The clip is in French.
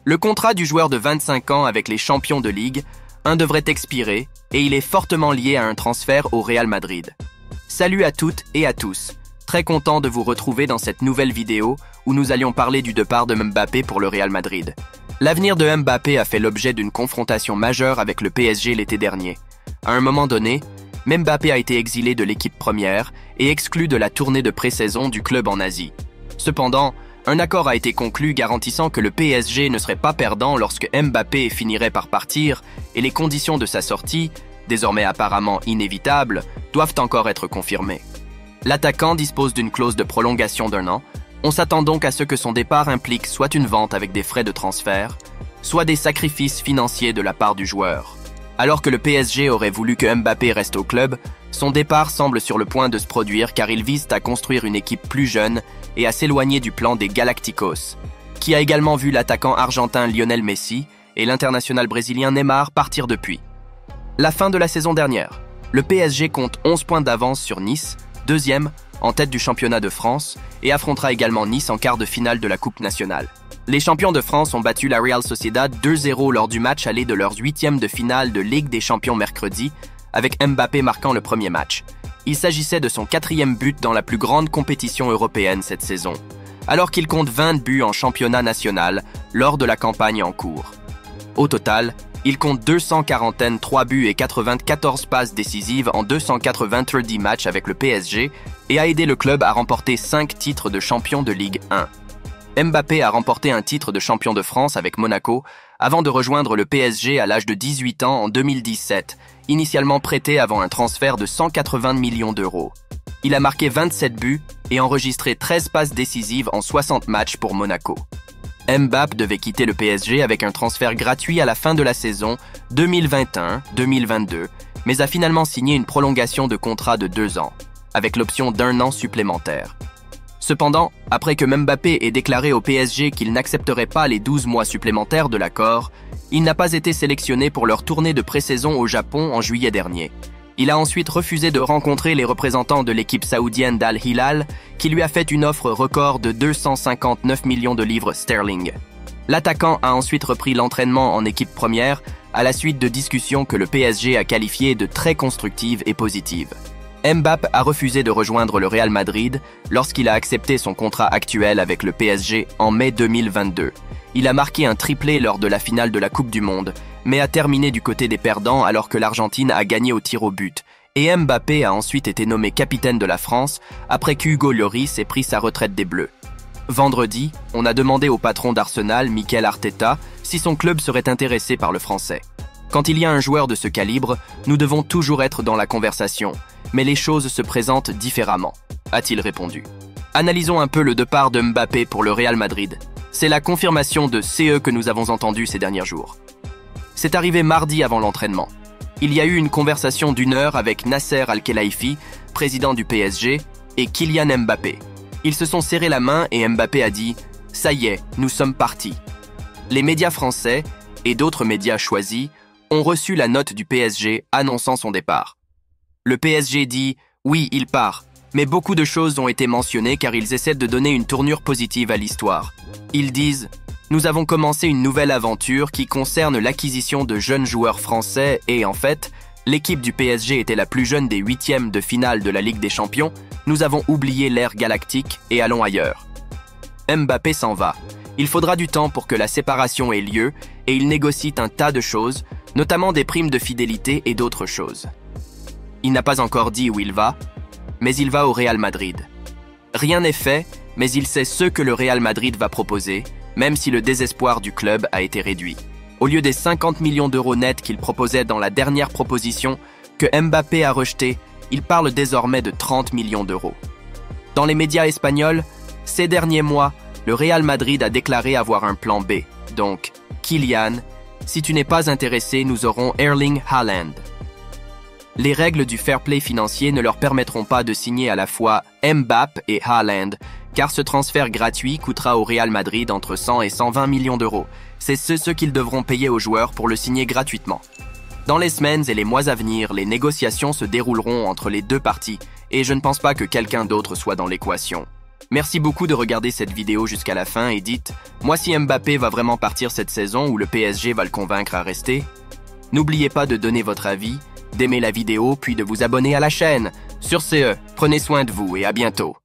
Le contrat du joueur de 25 ans avec les champions de ligue, devrait expirer et il est fortement lié à un transfert au Real Madrid. Salut à toutes et à tous. Très content de vous retrouver dans cette nouvelle vidéo où nous allions parler du départ de Mbappé pour le Real Madrid. L'avenir de Mbappé a fait l'objet d'une confrontation majeure avec le PSG l'été dernier. À un moment donné, Mbappé a été exilé de l'équipe première et exclu de la tournée de pré-saison du club en Asie. Cependant, un accord a été conclu garantissant que le PSG ne serait pas perdant lorsque Mbappé finirait par partir et les conditions de sa sortie, désormais apparemment inévitables, doivent encore être confirmées. L'attaquant dispose d'une clause de prolongation d'1 an. On s'attend donc à ce que son départ implique soit une vente avec des frais de transfert, soit des sacrifices financiers de la part du joueur. Alors que le PSG aurait voulu que Mbappé reste au club, son départ semble sur le point de se produire car il vise à construire une équipe plus jeune et à s'éloigner du plan des Galacticos, qui a également vu l'attaquant argentin Lionel Messi et l'international brésilien Neymar partir depuis. La fin de la saison dernière, le PSG compte 11 points d'avance sur Nice, deuxième en tête du championnat de France, et affrontera également Nice en quart de finale de la Coupe nationale. Les champions de France ont battu la Real Sociedad 2-0 lors du match aller de leur 8e de finale de Ligue des Champions mercredi, avec Mbappé marquant le premier match. Il s'agissait de son 4e but dans la plus grande compétition européenne cette saison, alors qu'il compte 20 buts en championnat national lors de la campagne en cours. Au total, il compte 243 buts et 94 passes décisives en 290 matchs avec le PSG et a aidé le club à remporter 5 titres de champion de Ligue 1. Mbappé a remporté un titre de champion de France avec Monaco avant de rejoindre le PSG à l'âge de 18 ans en 2017, initialement prêté avant un transfert de 180 millions d'euros. Il a marqué 27 buts et enregistré 13 passes décisives en 60 matchs pour Monaco. Mbappé devait quitter le PSG avec un transfert gratuit à la fin de la saison 2021-2022, mais a finalement signé une prolongation de contrat de 2 ans, avec l'option d'1 an supplémentaire. Cependant, après que Mbappé ait déclaré au PSG qu'il n'accepterait pas les 12 mois supplémentaires de l'accord, il n'a pas été sélectionné pour leur tournée de pré-saison au Japon en juillet dernier. Il a ensuite refusé de rencontrer les représentants de l'équipe saoudienne d'Al Hilal, qui lui a fait une offre record de 259 millions de livres sterling. L'attaquant a ensuite repris l'entraînement en équipe première, à la suite de discussions que le PSG a qualifiées de très constructives et positives. Mbappé a refusé de rejoindre le Real Madrid lorsqu'il a accepté son contrat actuel avec le PSG en mai 2022. Il a marqué un triplé lors de la finale de la Coupe du Monde, mais a terminé du côté des perdants alors que l'Argentine a gagné au tir au but. Et Mbappé a ensuite été nommé capitaine de la France après qu'Hugo Lloris ait pris sa retraite des Bleus. Vendredi, on a demandé au patron d'Arsenal, Mikel Arteta, si son club serait intéressé par le Français. Quand il y a un joueur de ce calibre, nous devons toujours être dans la conversation, mais les choses se présentent différemment, a-t-il répondu. Analysons un peu le départ de Mbappé pour le Real Madrid. C'est la confirmation de CE que nous avons entendu ces derniers jours. C'est arrivé mardi avant l'entraînement. Il y a eu une conversation d'1 heure avec Nasser Al-Khelaifi, président du PSG, et Kylian Mbappé. Ils se sont serrés la main et Mbappé a dit « Ça y est, nous sommes partis ». Les médias français, et d'autres médias choisis, ont reçu la note du PSG annonçant son départ. Le PSG dit « Oui, il part », mais beaucoup de choses ont été mentionnées car ils essaient de donner une tournure positive à l'histoire. Ils disent « Nous avons commencé une nouvelle aventure qui concerne l'acquisition de jeunes joueurs français et en fait, l'équipe du PSG était la plus jeune des 8e de finale de la Ligue des Champions, nous avons oublié l'ère galactique et allons ailleurs. » Mbappé s'en va. Il faudra du temps pour que la séparation ait lieu et il négocie un tas de choses, notamment des primes de fidélité et d'autres choses. Il n'a pas encore dit où il va, mais il va au Real Madrid. Rien n'est fait, mais il sait ce que le Real Madrid va proposer, même si le désespoir du club a été réduit. Au lieu des 50 millions d'euros nets qu'il proposait dans la dernière proposition que Mbappé a rejetée, il parle désormais de 30 millions d'euros. Dans les médias espagnols, ces derniers mois, le Real Madrid a déclaré avoir un plan B. Donc, Kylian, si tu n'es pas intéressé, nous aurons Erling Haaland. Les règles du fair play financier ne leur permettront pas de signer à la fois Mbappé et Haaland, car ce transfert gratuit coûtera au Real Madrid entre 100 et 120 millions d'euros. C'est ce qu'ils devront payer aux joueurs pour le signer gratuitement. Dans les semaines et les mois à venir, les négociations se dérouleront entre les deux parties, et je ne pense pas que quelqu'un d'autre soit dans l'équation. Merci beaucoup de regarder cette vidéo jusqu'à la fin et dites, moi si Mbappé va vraiment partir cette saison ou le PSG va le convaincre à rester? N'oubliez pas de donner votre avis, d'aimer la vidéo puis de vous abonner à la chaîne. Sur ce, prenez soin de vous et à bientôt.